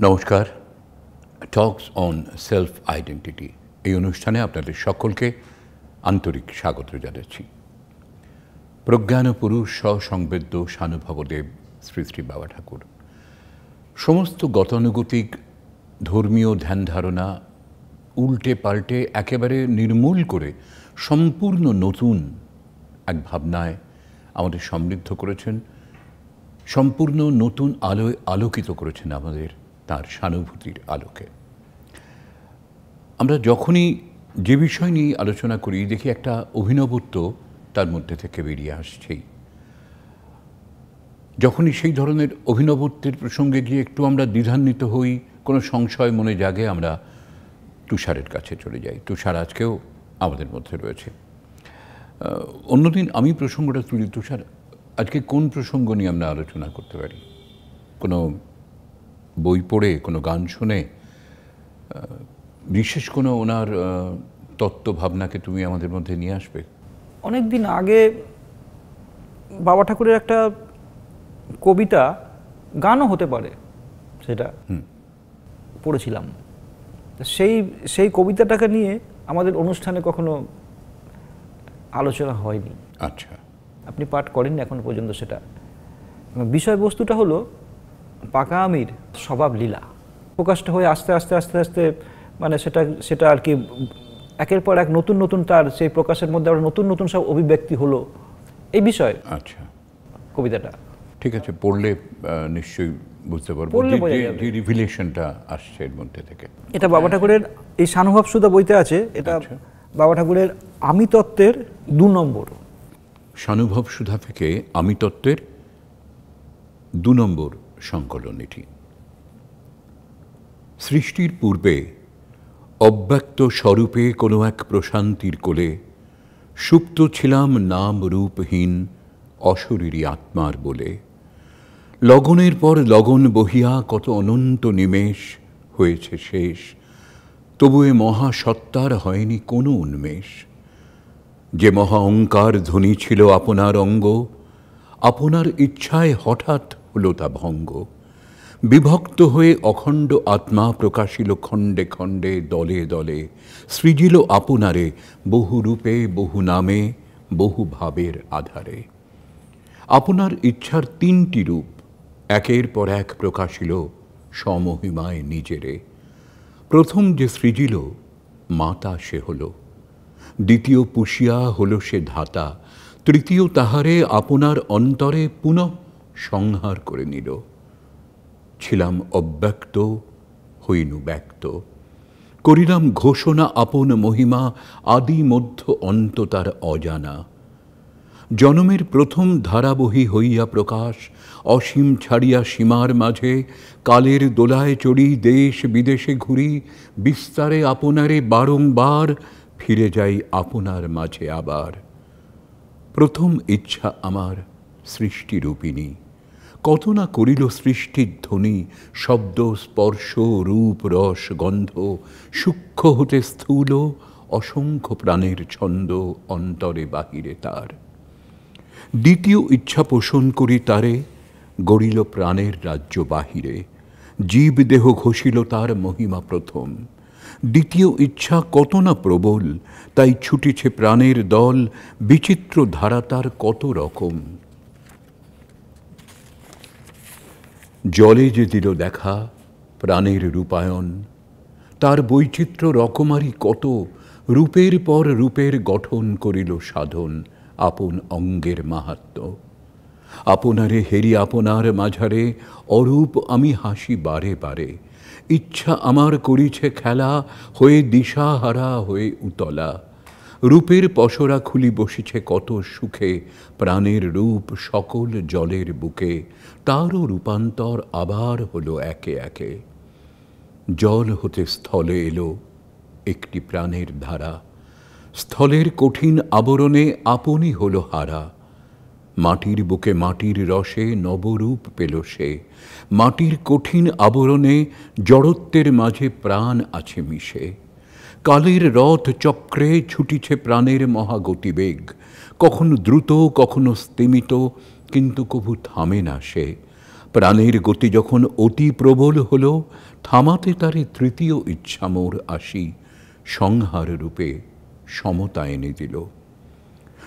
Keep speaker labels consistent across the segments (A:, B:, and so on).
A: নমস্কার। Talks on self identity এই অনুষ্ঠানে আপনাদের সকলকে আন্তরিক স্বাগত জানাচ্ছি। প্রজ্ঞান পুরুষ সসংবেদ্য সানুভবদেব শ্রী শ্রী বাবা ঠাকুর সমস্ত গতানুগতিক ধর্মীয় ধ্যান ধারণা উল্টে পাল্টে একেবারে নির্মূল করে সম্পূর্ণ নতুন এক ভাবনায় আমাদের সমৃদ্ধ করেছেন, সম্পূর্ণ নতুন আলোয় আলোকিত করেছেন আমাদের তার সানুভূতির আলোকে। আমরা যখনই যে বিষয় নিয়ে আলোচনা করি দেখি একটা অভিনবত্ব তার মধ্যে থেকে বেরিয়ে আসছেই। যখনই সেই ধরনের অভিনবত্বের প্রসঙ্গে গিয়ে একটু আমরা দ্বিধান্বিত হই, কোনো সংশয় মনে জাগে, আমরা তুষারের কাছে চলে যাই। তুষার আজকেও আমাদের মধ্যে রয়েছে। অন্যদিন আমি প্রসঙ্গটা তুলি, তুষার আজকে কোন প্রসঙ্গ নিয়ে আমরা আলোচনা করতে পারি? কোনো বই পড়ে, কোনো গান শুনে, বিশেষ কোনো ওনার তত্ত্ব ভাবনাকে তুমি আমাদের মধ্যে নিয়ে আসবে?
B: অনেক দিন আগে বাবা ঠাকুরের একটা কবিতা, গানও হতে পারে, সেটা পড়েছিলাম। সেই কবিতাটাকে নিয়ে আমাদের অনুষ্ঠানে কখনো আলোচনা হয়নি।
A: আচ্ছা,
B: আপনি পাঠ করেননি এখন পর্যন্ত। সেটা বিষয়বস্তুটা হলো পাকা আমির স্বভাব লীলা। প্রকাশটা হয়ে আস্তে আস্তে আস্তে আস্তে মানে সেটা আর কি একের পর এক নতুন নতুন তার সেই প্রকাশের মধ্যে আবার নতুন নতুন সব অভিব্যক্তি হলো এই বিষয়।
A: আচ্ছা,
B: কবিতাটা
A: ঠিক আছে, পড়লে নিশ্চয়ই বুঝতে পারবো যে রিভিলেশনটা আসছে এর মধ্যে থেকে।
B: এটা বাবা ঠাকুরের এই সানুভাব সুধা বইতে আছে। এটা বাবা ঠাকুরের আমি তত্ত্বের 2 নম্বর।
A: সানুভব সুধা থেকে আমি তত্ত্বের 2 নম্বর সংকলন এটি। সৃষ্টির পূর্বে অব্যক্ত স্বরূপে কোনো এক প্রশান্তির কোলে সুপ্ত ছিলাম নাম রূপহীন অশরীরী আত্মার বলে। লগনের পর লগন বহিয়া কত অনন্ত নিমেষ হয়েছে শেষ, তবু এ মহাসত্তার হয়নি কোনো উন্মেষ। যে মহা অঙ্কার ধ্বনি ছিল আপনার অঙ্গ, আপনার ইচ্ছায় হঠাৎ হলো তা ভঙ্গ। বিভক্ত হয়ে অখণ্ড আত্মা প্রকাশিল খণ্ডে খণ্ডে দলে দলে, সৃজিল আপনারে বহু রূপে বহু নামে বহু ভাবের আধারে। আপনার ইচ্ছার 3টি রূপ একের পর এক প্রকাশিল সমহিমায় নিজেরে। প্রথম যে সৃজিল মাতা সে হল, দ্বিতীয় পুষিয়া হল সে ধাতা, তৃতীয় তাহারে আপনার অন্তরে পুনঃ সংহার করে নিল। ছিলাম অব্যক্ত হইনু ব্যক্ত, করিলাম ঘোষণা আপন মহিমা, আদি মধ্য অন্ত তার অজানা। জনমের প্রথম ধারাবহী হইয়া প্রকাশ, অসীম ছাড়িয়া সীমার মাঝে কালের দোলায় চড়ি দেশ বিদেশে ঘুরি, বিস্তারে আপনারে বারংবার ফিরে যাই আপনার মাঝে আবার। প্রথম ইচ্ছা আমার সৃষ্টিরূপিণী, কত না করিল সৃষ্টির ধ্বনি, শব্দ স্পর্শ রূপ রস গন্ধ, সূক্ষ্ম হতে স্থূল অসংখ্য প্রাণের ছন্দ অন্তরে বাহিরে তার। দ্বিতীয় ইচ্ছা পোষণ করি তারে, গড়িল প্রাণের রাজ্য বাহিরে, জীব দেহ ঘষিল তার মহিমা প্রথম। দ্বিতীয় ইচ্ছা কত না প্রবল, তাই ছুটিছে প্রাণের দল, বিচিত্র ধারা তার কত রকম। জলে যে দিল দেখা প্রাণের রূপায়ণ, তার বৈচিত্র্য রকমারি কত, রূপের পর রূপের গঠন করিল সাধন আপন অঙ্গের মাহাত্ম্য। আপনারে হেরি আপনার মাঝারে অরূপ আমি হাসি বারে বারে, ইচ্ছা আমার করিছে খেলা হয়ে দিশাহারা হয়ে উতলা। রূপের পসরা খুলি বসিছে কত সুখে, প্রাণের রূপ সকল জলের বুকে, তারও রূপান্তর আবার হলো একে একে। জল হতে স্থলে এলো একটি প্রাণের ধারা, স্থলের কঠিন আবরণে আপনি হলো হারা। মাটির বুকে মাটির রসে নবরূপ পেল সে, মাটির কঠিন আবরণে জড়ত্বের মাঝে প্রাণ আছে মিশে। কালের রথ চক্রে ছুটিছে প্রাণের মহাগতিবেগ, কখনো দ্রুত কখনো স্তিমিত, কিন্তু কভু থামে না সে। প্রাণের গতি যখন অতি প্রবল হল, থামাতে তারে তৃতীয় ইচ্ছা মোর আসি সংহার রূপে সমতা এনে দিল।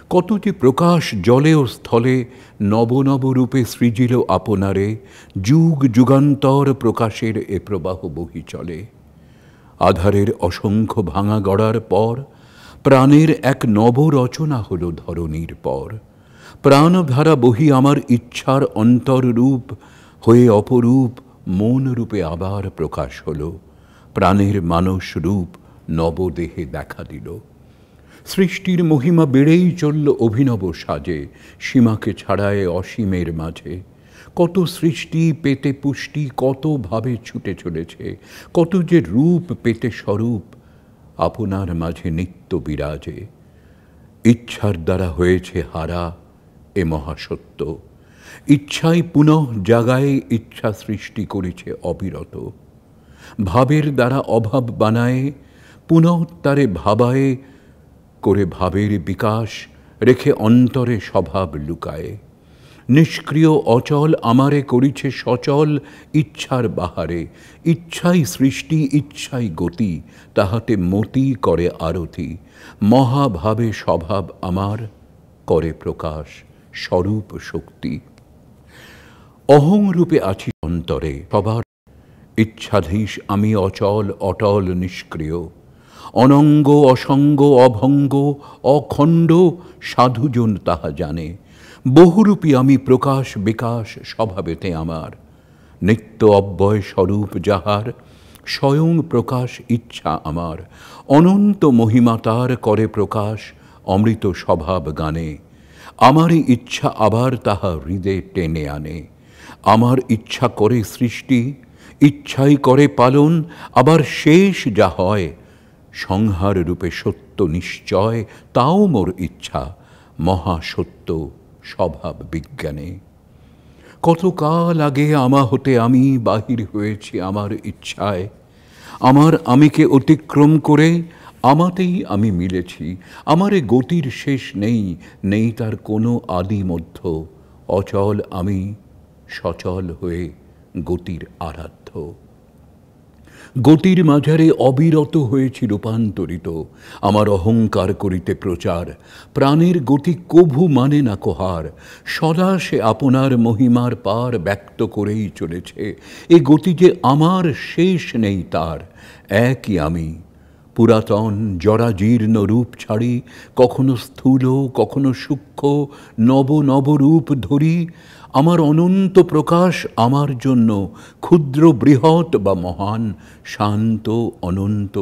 A: কত যে প্রকাশ জলে ও স্থলে নব নব রূপে সৃজিল আপনারে, যুগ যুগান্তর প্রকাশের এ প্রবাহ বহি চলে। আধারের অসংখ্য ভাঙা গড়ার পর প্রাণের এক নব রচনা হল ধরণীর পর। প্রাণধারা বহি আমার ইচ্ছার অন্তররূপ হয়ে অপরূপ মন রূপে আবার প্রকাশ হল। প্রাণের মানস রূপ নবদেহে দেখা দিল। সৃষ্টির মহিমা বেড়েই চলল অভিনব সাজে, সীমাকে ছাড়ায় অসীমের মাঝে। কত সৃষ্টি পেতে পুষ্টি কত ভাবে ছুটে চলেছে, কত যে রূপ পেতে স্বরূপ আপনার মাঝে নিত্য বিরাজে। ইচ্ছার দ্বারা হয়েছে হারা এ মহাসত্য, ইচ্ছাই পুনঃ জাগায় ইচ্ছা সৃষ্টি করেছে অবিরত। ভাবের দ্বারা অভাব বানায় পুনঃ তারে ভাবায় করে ভাবের বিকাশ, রেখে অন্তরে স্বভাব লুকায়। নিষ্ক্রিয় অচল আমারে করিছে সচল ইচ্ছার বাহারে। ইচ্ছাই সৃষ্টি ইচ্ছাই গতি, তাহাতে মতি করে আরতি। মহাভাবে স্বভাব আমার করে প্রকাশ স্বরূপ শক্তি। অহং রূপে আছি অন্তরে সবার, ইচ্ছাধীশ আমি অচল অটল নিষ্ক্রিয়। অনঙ্গ অসঙ্গ অভঙ্গ অখণ্ড সাধুজন তাহা জানে। বহুরূপী আমি প্রকাশ বিকাশ স্বভাবেতে আমার। নিত্য অব্যয় স্বরূপ যাহার, স্বয়ং প্রকাশ ইচ্ছা আমার। অনন্ত মহিমা তার করে প্রকাশ অমৃত স্বভাব গানে। আমারই ইচ্ছা আবার তাহা হৃদয়ে টেনে আনে। আমার ইচ্ছা করে সৃষ্টি, ইচ্ছাই করে পালন। আবার শেষ যা হয় সংহার রূপে সত্য নিশ্চয়, তাও মোর ইচ্ছা মহাসত্য স্বভাব বিজ্ঞানে। কত কাল আগে আমা হতে আমি বাহির হয়েছি আমার ইচ্ছায়। আমার আমিকে অতিক্রম করে আমাতেই আমি মিলেছি। আমারে গতির শেষ নেই, নেই তার কোনো আদি মধ্য। অচল আমি সচল হয়ে গতির আরাধ্য। গতির মাঝারে অবিরত হয়েছি রূপান্তরিত। আমার অহংকার করিতে প্রচার, প্রাণের গতি কভু মানে না কোহার। সদা সে আপনার মহিমার পার ব্যক্ত করেই চলেছে। এ গতি যে আমার শেষ নেই তার। একই আমি পুরাতন জরাজীর্ণ রূপ ছাড়ি, কখনো স্থূল কখনো সূক্ষ্ম নব নব রূপ ধরি। আমার অনন্ত প্রকাশ আমার জন্য ক্ষুদ্র বৃহৎ বা মহান, শান্ত অনন্ত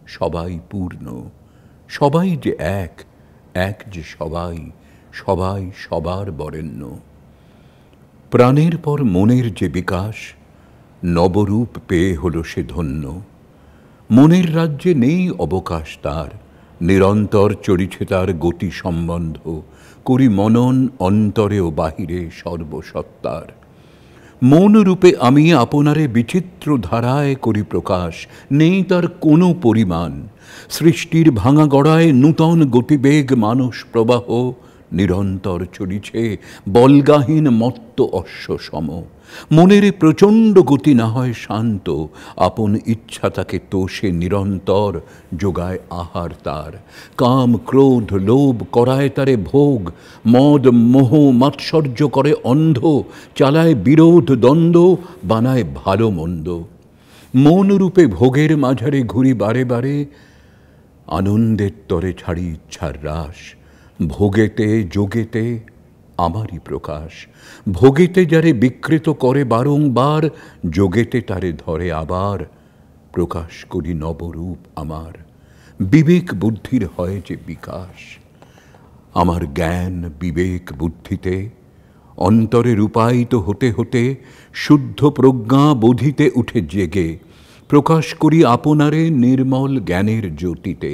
A: সবাই পূর্ণ। সবাই যে এক, এক যে সবাই, সবাই সবার বরেণ্য। প্রাণের পর মনের যে বিকাশ, নবরূপ পেয়ে হল সে ধন্য। মনের রাজ্যে নেই অবকাশ তার, নিরন্তর চলিছে তার গতি সম্বন্ধ। করি মনন অন্তরে ও বাহিরে সর্বসত্তার। মন রূপে আমি আপনারে বিচিত্র ধারায় করি প্রকাশ, নেই তার কোনো পরিমাণ। সৃষ্টির ভাঙা গড়ায় নূতন গতিবেগ মানস প্রবাহ, নিরন্তর চলিছে বলগাহীন মত্ত অশ্ব সম। মনের প্রচণ্ড গতি না হয় শান্ত, আপন ইচ্ছা তাকে তোষে নিরন্তর, যোগায় আহার তার। কাম ক্রোধ লোভ করায় তারে ভোগ, মদ মোহ মাৎসর্য করে অন্ধ। চালায় বিরোধ দ্বন্দ্ব, বানায় ভালো মন্দ। মন রূপে ভোগের মাঝারে ঘুরি বারে বারে, আনন্দের তরে ছাড়ি ইচ্ছার রাস। ভোগেতে যোগেতে আমারই প্রকাশ। ভোগেতে যারে বিকৃত করে বারংবার, যোগেতে তারে ধরে আবার। প্রকাশ করি নবরূপ আমার, বিবেক বুদ্ধির হয় যে বিকাশ। আমার জ্ঞান বিবেক বুদ্ধিতে অন্তরে রূপায়িত হতে হতে, শুদ্ধ প্রজ্ঞা বোধিতে উঠে জেগে। প্রকাশ করি আপনারে নির্মল জ্ঞানের জ্যোতিতে।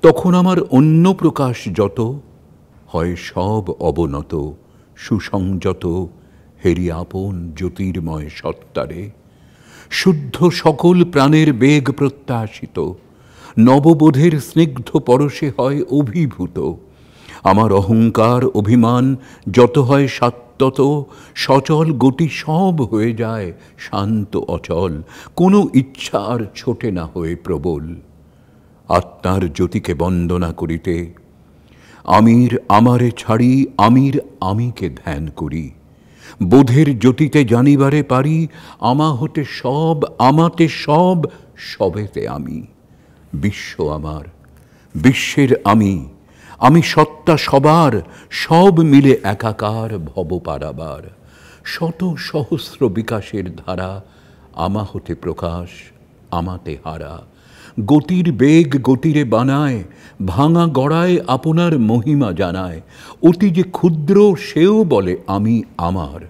A: তখন আমার অন্য প্রকাশ যত হয় সব অবনত, সুসংযত হেরি আপন জ্যোতির্ময় সত্তারে। শুদ্ধ সকল প্রাণের বেগ প্রত্যাশিত, নববোধের স্নিগ্ধ পরশে হয় অভিভূত। আমার অহংকার অভিমান যত হয় সাত্তত, সচল গতি সব হয়ে যায় শান্ত অচল, কোনো ইচ্ছা আর ছোটে না হয়ে প্রবল। আত্মার জ্যোতিকে বন্দনা করিতে আমির আমারে ছাড়ি, আমির আমিকে ধ্যান করি। বোধের জ্যোতিতে জানিবারে পারি, আমা হতে সব, আমাতে সব, সবেতে আমি। বিশ্ব আমার, বিশ্বের আমি, আমি সত্তা সবার, সব মিলে একাকার ভব পারাবার। শত সহস্র বিকাশের ধারা, আমা হতে প্রকাশ, আমাতে হারা। গতির বেগ গতিরে বানায়, ভাঙা গড়ায় আপনার মহিমা জানায়। অতি যে ক্ষুদ্র সেও বলে আমি আমার,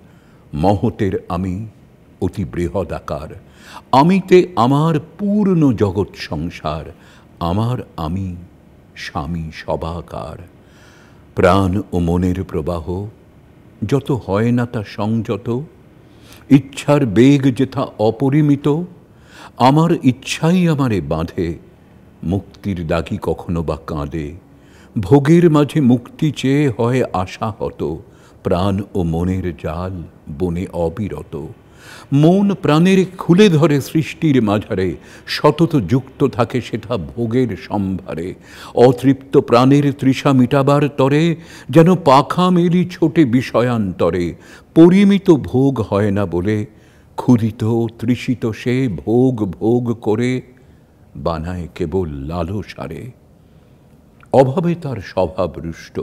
A: মহতের আমি অতি বৃহৎ আকার। আমিতে আমার পূর্ণ জগৎ সংসার, আমার আমি স্বামী সবাকার। প্রাণ ও মনের প্রবাহ যত হয় না তা সংযত, ইচ্ছার বেগ যেথা অপরিমিত, আমার ইচ্ছাই আমারে বাঁধে, মুক্তির দাগি কখনো বা কাঁদে। ভোগের মাঝে মুক্তি চেয়ে হয় আশাহত, প্রাণ ও মনের জাল বনে অবিরত। মন প্রাণের খুলে ধরে সৃষ্টির মাঝারে, সতত যুক্ত থাকে সেটা ভোগের সম্ভারে। অতৃপ্ত প্রাণের তৃষা মিটাবার তরে, যেন পাখা মেলি ছোটে বিষয়ান্তরে। পরিমিত ভোগ হয় না বলে, ক্ষুধিত তৃষিত সে ভোগ ভোগ করে বানায় কেবল লালসারে। অভাবে তার স্বভাব রুষ্ট,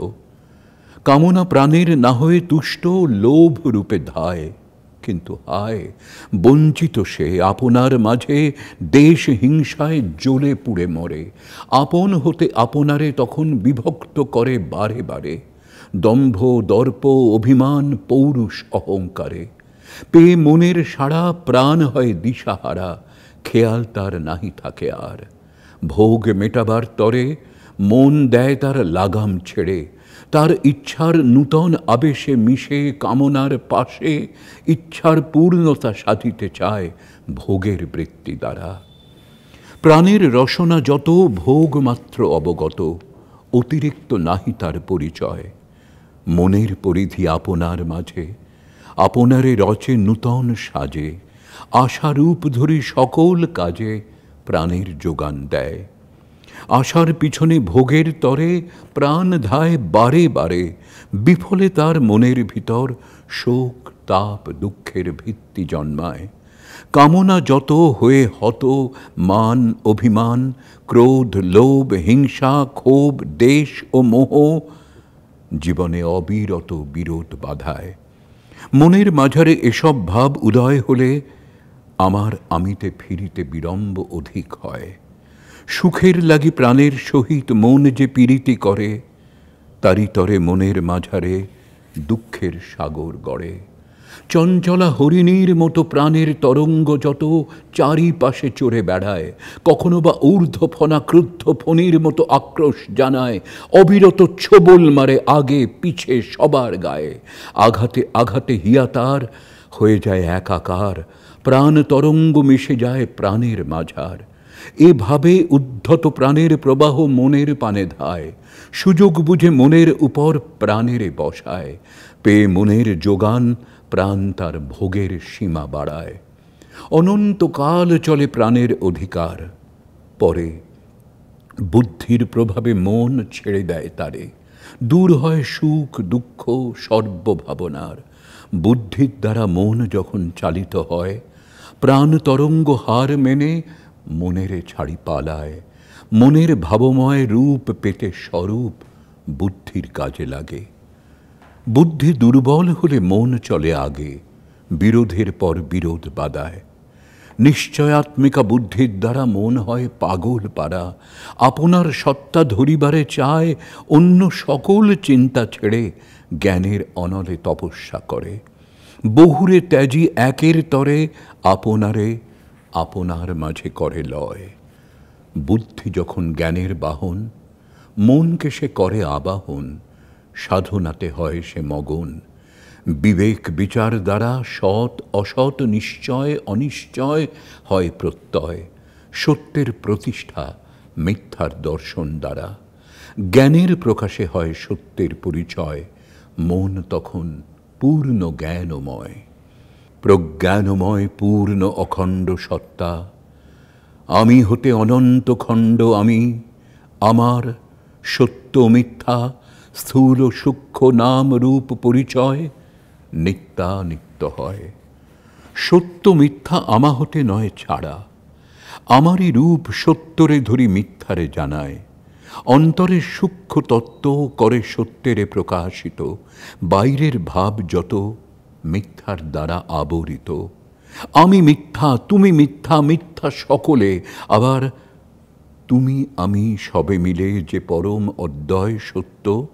A: কামনা প্রাণের না হয়ে তুষ্ট, লোভ রূপে ধায়। কিন্তু হায় বঞ্চিত সে আপনার মাঝে, দেশ হিংসায় জ্বলে পুড়ে মরে। আপন হতে আপনারে তখন বিভক্ত করে বারে বারে, দম্ভ দর্প অভিমান পৌরুষ অহংকারে। পেয়ে মনের সাড়া প্রাণ হয় দিশাহারা, খেয়াল তার নাহি থাকে আর। ভোগ মেটাবার তরে মন দেয় তার লাগাম ছেড়ে, তার ইচ্ছার নূতন আবেশে মিশে কামনার পাশে, ইচ্ছার পূর্ণতা সাধিতে চায় ভোগের বৃত্তি দ্বারা। প্রাণের রসনা যত ভোগ মাত্র অবগত, অতিরিক্ত নাহি তার পরিচয়। মনের পরিধি আপনার মাঝে, আপনারে রচে নূতন সাজে। আশারূপ ধরি সকল কাজে প্রাণের যোগান দেয়। আশার পিছনে ভোগের তরে প্রাণ ধায় বারে বারে, বিফলে তার মনের ভিতর শোক তাপ দুঃখের ভিত্তি জন্মায়। কামনা যত হয়ে হত, মান অভিমান ক্রোধ লোভ হিংসা ক্ষোভ দেশ ও মোহ, জীবনে অবিরত বিরোধ বাধায়। মনের মাঝারে এসব ভাব উদয় হলে আমার আমিতে ফিরিতে বিড়ম্ব অধিক হয়। সুখের লাগি প্রাণের সহিত মন যে পীড়িতি করে, তারি তরে মনের মাঝারে দুঃখের সাগর গড়ে। চঞ্চলা হরিণীর মতো প্রাণের তরঙ্গ যত চারিপাশে চড়ে বেড়ায়, কখনো বা ঊর্ধ্বফনা ক্রুদ্ধ ফণীর মতো আক্রোশ জানায়। অবিরত ছোবল মারে আগে পিছে সবার গায়ে, আঘাতে আঘাতে হিয়াতার হয়ে যায় একাকার। প্রাণ তরঙ্গ মিশে যায় প্রাণের মাঝার। এভাবে উদ্ধত প্রাণের প্রবাহ মনের পানে ধায়। সুযোগ বুঝে মনের উপর প্রাণের বসায়। পেয়ে মনের যোগান প্রাণ তার ভোগের সীমা বাড়ায়। অনন্তকাল চলে প্রাণের অধিকার, পরে বুদ্ধির প্রভাবে মন ছেড়ে দেয় তারে। দূর হয় সুখ দুঃখ সর্বভাবনার। বুদ্ধির দ্বারা মন যখন চালিত হয়, প্রাণ তরঙ্গ হার মেনে মনেরে ছাড়ি পালায়। মনের ভাবময় রূপ পেতে স্বরূপ বুদ্ধির কাজে লাগে। বুদ্ধি দুর্বল হলে মন চলে আগে, বিরোধের পর বিরোধ বাদায়। নিশ্চয়াত্মিকা বুদ্ধির দ্বারা মন হয় পাগল পারা। আপনার সত্তা ধরিবারে চায়, অন্য সকল চিন্তা ছেড়ে জ্ঞানের অনলে তপস্যা করে। বহুরে ত্যাজি একের তরে আপনারে আপনার মাঝে করে লয়। বুদ্ধি যখন জ্ঞানের বাহন, মনকে সে করে আবাহন। সাধনাতে হয় সে মগন। বিবেক বিচার দ্বারা সৎ অসৎ নিশ্চয় অনিশ্চয় হয় প্রত্যয়। সত্যের প্রতিষ্ঠা মিথ্যার দর্শন দ্বারা। জ্ঞানের প্রকাশে হয় সত্যের পরিচয়, মন তখন পূর্ণ জ্ঞানময়। প্রজ্ঞানময় পূর্ণ অখণ্ড সত্তা, আমি হতে অনন্ত খণ্ড আমি, আমার সত্য মিথ্যা স্থূল সূক্ষ্ম নাম রূপ পরিচয় নিত্যানিত্য হয়। সত্য মিথ্যা আমা হতে নয় ছাড়া, আমারই রূপ সত্যরে ধরি মিথ্যারে জানায়। অন্তরের সূক্ষ্ম তত্ত্ব করে সত্যেরে প্রকাশিত, বাইরের ভাব যত মিথ্যার দ্বারা আবরিত। আমি মিথ্যা, তুমি মিথ্যা, মিথ্যা সকলে, আবার তুমি আমি সবে মিলে যে পরম অদ্বয় সত্য,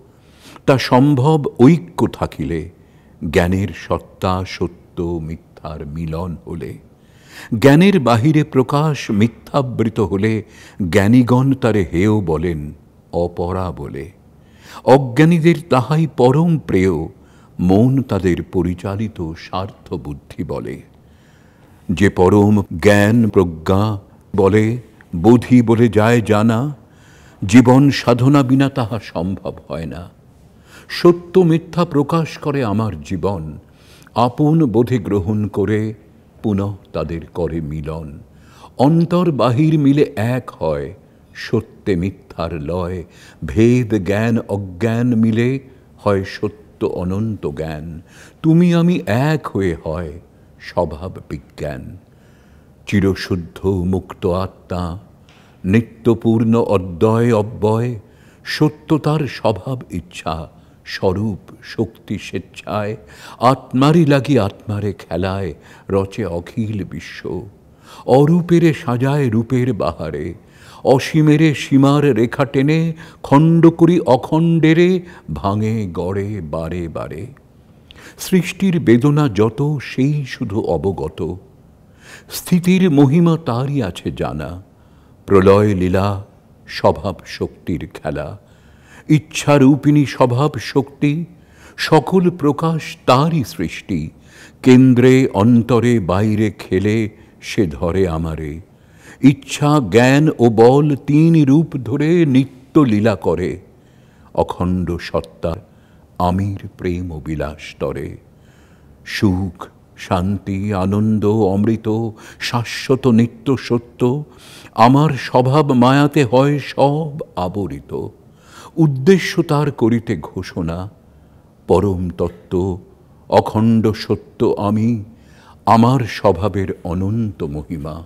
A: তা সম্ভব ঐক্য থাকিলে, জ্ঞানের সত্তা সত্য মিথ্যার মিলন হলে। জ্ঞানের বাহিরে প্রকাশ মিথ্যাবৃত হলে, জ্ঞানীগণ তারে হেয় বলেন অপরা বলে। অজ্ঞানীদের তাহাই পরম প্রেয়, মন তাদের পরিচালিত স্বার্থ বুদ্ধি বলে। যে পরম জ্ঞান প্রজ্ঞা বলে বোধি বলে যায় জানা, জীবন সাধনা বিনা তাহা সম্ভব হয় না। সত্য মিথ্যা প্রকাশ করে আমার জীবন, আপন বোধে গ্রহণ করে পুনঃ তাদের করে মিলন। অন্তর বাহির মিলে এক হয়, সত্যে মিথ্যার লয়। ভেদ জ্ঞান অজ্ঞান মিলে হয় সত্য অনন্ত জ্ঞান। তুমি আমি এক হয়ে হয় স্বভাব বিজ্ঞান। চিরশুদ্ধ মুক্ত আত্মা, নিত্যপূর্ণ অদ্বয় অব্যয়, সত্যতার স্বভাব ইচ্ছা, স্বরূপ শক্তি স্বেচ্ছায়। আত্মারই লাগি আত্মারে খেলায়, রচে অখিল বিশ্ব। অরূপেরে সাজায় রূপের বাহারে, অসীমেরে সীমার রেখা টেনে, খণ্ড করি অখণ্ডেরে ভাঙে গড়ে বারে বারে। সৃষ্টির বেদনা যত সেই শুধু অবগত, স্থিতির মহিমা তারই আছে জানা। প্রলয় লীলা স্বভাব শক্তির খেলা, ইচ্ছারূপিণী স্বভাব শক্তি, সকল প্রকাশ তারই সৃষ্টি। কেন্দ্রে অন্তরে বাইরে খেলে সে ধরে আমারে, ইচ্ছা জ্ঞান ও বল তিন রূপ ধরে নিত্য লীলা করে। অখণ্ড সত্তা আমির প্রেম ও বিলাস তরে, সুখ শান্তি আনন্দ অমৃত শাশ্বত নিত্য সত্য, আমার স্বভাব মায়াতে হয় সব আবরিত। উদ্দেশ্য তার করিতে ঘোষণা, পরম তত্ত্ব অখণ্ড সত্য আমি, আমার স্বভাবের অনন্ত মহিমা।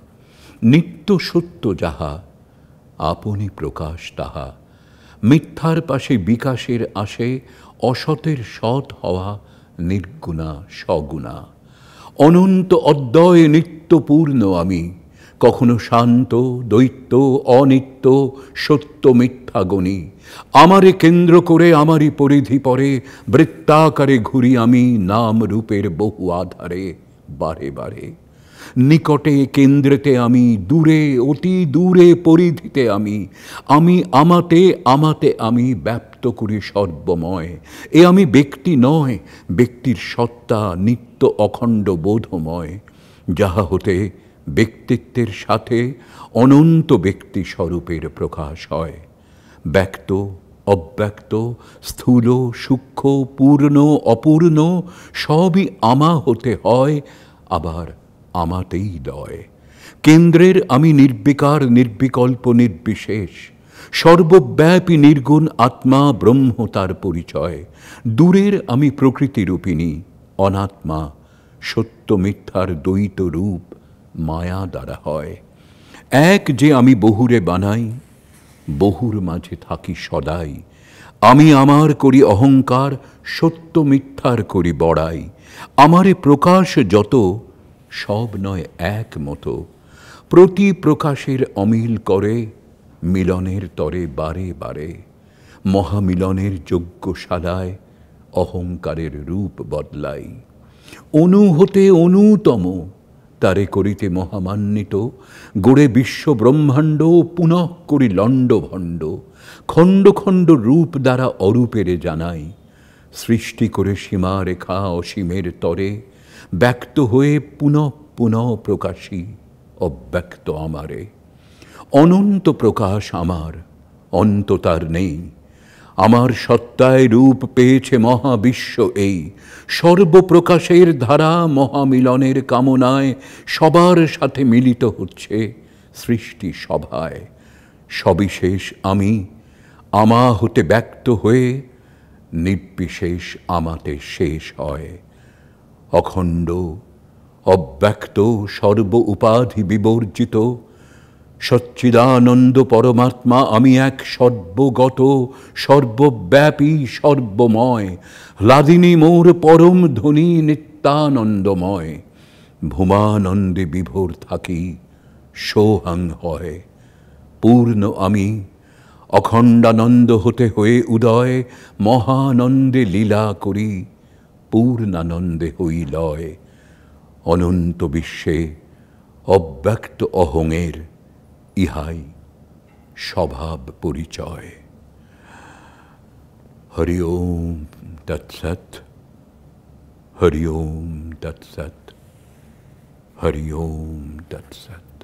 A: নিত্য সত্য যাহা আপনি প্রকাশ তাহা, মিথ্যার পাশে বিকাশের আসে, অসতের সৎ হওয়া নির্গুণা সগুণা। অনন্ত অদ্বয় নিত্যপূর্ণ আমি, কখনো শান্ত দৈত্য অনিত্য সত্য মিথ্যা গণি। আমারে কেন্দ্র করে আমারই পরিধি পরে, বৃত্তাকারে ঘুরি আমি নাম রূপের বহু আধারে বারে বারে। নিকটে কেন্দ্রেতে আমি, দূরে অতি দূরে পরিধিতে আমি। আমি আমাতে আমাতে আমি ব্যাপ্ত করি সর্বময়। এ আমি ব্যক্তি নয়, ব্যক্তির সত্তা নিত্য অখণ্ড বোধময়, যাহা হতে ব্যক্তিত্বের সাথে অনন্ত ব্যক্তি স্বরূপের প্রকাশ হয়। ব্যক্ত অব্যক্ত স্থূল সূক্ষ্ম পূর্ণ অপূর্ণ সবই আমা হতে হয়, আবার আমাতেই লয়। কেন্দ্রের আমি নির্বিকার নির্বিকল্প নির্বিশেষ, সর্বব্যাপী নির্গুণ আত্মা ব্রহ্ম তার পরিচয়। দূরের আমি প্রকৃতিরূপিণী অনাত্মা, সত্য মিথ্যার দ্বৈত রূপ মায়া দ্বারা হয়। এক যে আমি বহুরে বানাই, বহুর মাঝে থাকি সদাই। আমি আমার করি অহংকার, সত্য মিথ্যার করি বড়াই। আমারে প্রকাশ যত সব নয় এক মতো, প্রতি প্রকাশের অমিল করে মিলনের তরে বারে বারে। মহামিলনের যজ্ঞশালায় অহংকারের রূপ বদলাই। অনু হতে অনুতম তারে করিতে মহামান্বিত, গড়ে বিশ্ব ব্রহ্মাণ্ড পুনঃ করি লণ্ডভণ্ড। খণ্ড খণ্ড রূপ দ্বারা অরূপেরে জানাই, সৃষ্টি করে সীমারেখা অসীমের তরে। ব্যক্ত হয়ে পুনঃ পুনঃ প্রকাশী অব্যক্ত আমারে। অনন্ত প্রকাশ আমার, অন্ত তার নেই। আমার সত্তায় রূপ পেয়েছে মহাবিশ্ব এই, সর্বপ্রকাশের ধারা মহামিলনের কামনায় সবার সাথে মিলিত হচ্ছে সৃষ্টি সভায়। সবিশেষ আমি আমা হতে ব্যক্ত হয়ে নির্বিশেষ আমাতে শেষ হয়। অখণ্ড অব্যক্ত সর্ব উপাধি বিবর্জিত সচ্চিদানন্দ পরমাত্মা আমি, এক সর্বগত সর্বব্যাপী সর্বময়। হ্লাদিনী মোর পরম ধ্বনি নিত্যানন্দময়। ভূমানন্দে বিভোর থাকি সোহাং হয়। পূর্ণ আমি অখণ্ডানন্দ হতে হয়ে উদয়, মহানন্দে লীলা করি পূর্ণানন্দে হই লয়। অনন্ত বিশ্বে অব্যক্ত অহংয়ের ইহাই স্বভাব পরিচয়। হরি ওম তৎসৎ, হরি ওম তৎসৎ, হরি ওম তৎসৎ।